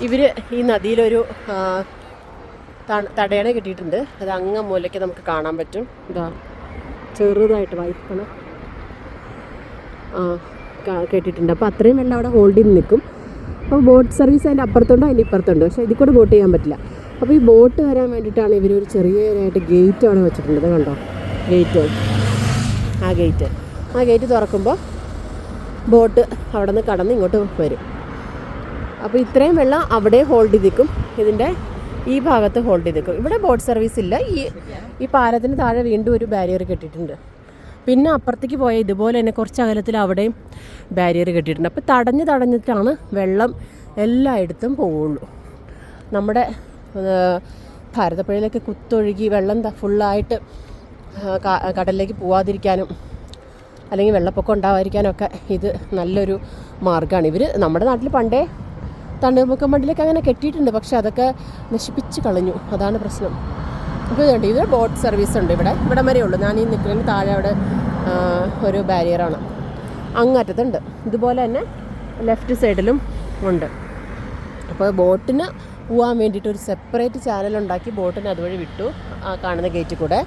ഇവർ ഈ നദിയിലൊരു തടയണ കിട്ടിയിട്ടുണ്ട്. അത് അങ്ങ് മൂലയ്ക്ക് നമുക്ക് കാണാൻ പറ്റും. ഇതാ ചെറുതായിട്ട് വായിക്കണം കേട്ടിട്ടുണ്ട്. അപ്പോൾ അത്രയും വെള്ളം അവിടെ ഹോൾഡ് ചെയ്ത് നിൽക്കും. അപ്പോൾ ബോട്ട് സർവീസ് അതിൻ്റെ അപ്പുറത്തുണ്ടോ അതിൻ്റെ ഇപ്പുറത്തുണ്ട്. പക്ഷേ ഇതിൽ കൂടെ ബോട്ട് ചെയ്യാൻ പറ്റില്ല. അപ്പോൾ ഈ ബോട്ട് വരാൻ വേണ്ടിയിട്ടാണ് ഇവരൊരു ചെറിയൊരായിട്ട് ഗേറ്റ് അവിടെ വെച്ചിട്ടുണ്ട്. കണ്ടോ ഗേറ്റ്, ആ ഗേറ്റ് തുറക്കുമ്പോൾ ബോട്ട് അവിടെ നിന്ന് കടന്ന് ഇങ്ങോട്ട് വരും. അപ്പോൾ ഇത്രയും വെള്ളം അവിടെ ഹോൾഡ് ചെയ്ത് നിൽക്കും. ഇതിൻ്റെ ഈ ഭാഗത്ത് ഹോൾഡ് ചെയ്ത് നിൽക്കും. ഇവിടെ ബോട്ട് സർവീസ് ഇല്ല. ഈ പാലത്തിന് താഴെ വീണ്ടും ഒരു ബാരിയർ കെട്ടിയിട്ടുണ്ട്. പിന്നെ അപ്പുറത്തേക്ക് പോയ ഇതുപോലെ തന്നെ കുറച്ച് അകലത്തിൽ അവിടെയും ബാരിയർ കെട്ടിയിട്ടുണ്ട്. അപ്പോൾ തടഞ്ഞിട്ടാണ് വെള്ളം എല്ലായിടത്തും പോവുള്ളൂ. നമ്മുടെ ഭാരതപ്പുഴയിലൊക്കെ കുത്തൊഴുകി വെള്ളം ഫുള്ളായിട്ട് കടലിലേക്ക് പോവാതിരിക്കാനും അല്ലെങ്കിൽ വെള്ളപ്പൊക്കം ഉണ്ടാവാതിരിക്കാനൊക്കെ ഇത് നല്ലൊരു മാർഗ്ഗമാണ്. ഇവർ നമ്മുടെ നാട്ടിൽ പണ്ടേ തണ്ണീർമുക്കം ബണ്ടിലേക്ക് അങ്ങനെ കെട്ടിയിട്ടുണ്ട്. പക്ഷെ അതൊക്കെ നശിപ്പിച്ച് കളഞ്ഞു. അതാണ് പ്രശ്നം. ഇപ്പോൾ ഇതുണ്ട്, ഇത് ബോട്ട് സർവീസ് ഉണ്ട് ഇവിടെ വരെ ഉള്ളൂ. ഞാൻ ഈ നിൽക്കുന്നതിന് താഴെ അവിടെ ഒരു ബാരിയറാണ് അങ്ങറ്റത്തുണ്ട്. ഇതുപോലെ തന്നെ ലെഫ്റ്റ് സൈഡിലും ഉണ്ട്. അപ്പോൾ ബോട്ടിന് പോകാൻ വേണ്ടിയിട്ട് ഒരു സെപ്പറേറ്റ് ചാനൽ ഉണ്ടാക്കി ബോട്ടിന് അതുവഴി വിട്ടു. ആ കാണുന്ന ഗേറ്റിൽ കൂടെ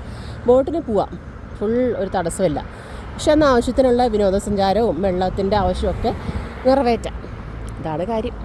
ബോട്ടിന് പോവാം, ഫുൾ ഒരു തടസ്സമില്ല. പക്ഷെ എന്നാൽ ആവശ്യത്തിനുള്ള വിനോദസഞ്ചാരവും വെള്ളത്തിൻ്റെ ആവശ്യമൊക്കെ നിറവേറ്റാം. ഇതാണ് കാര്യം.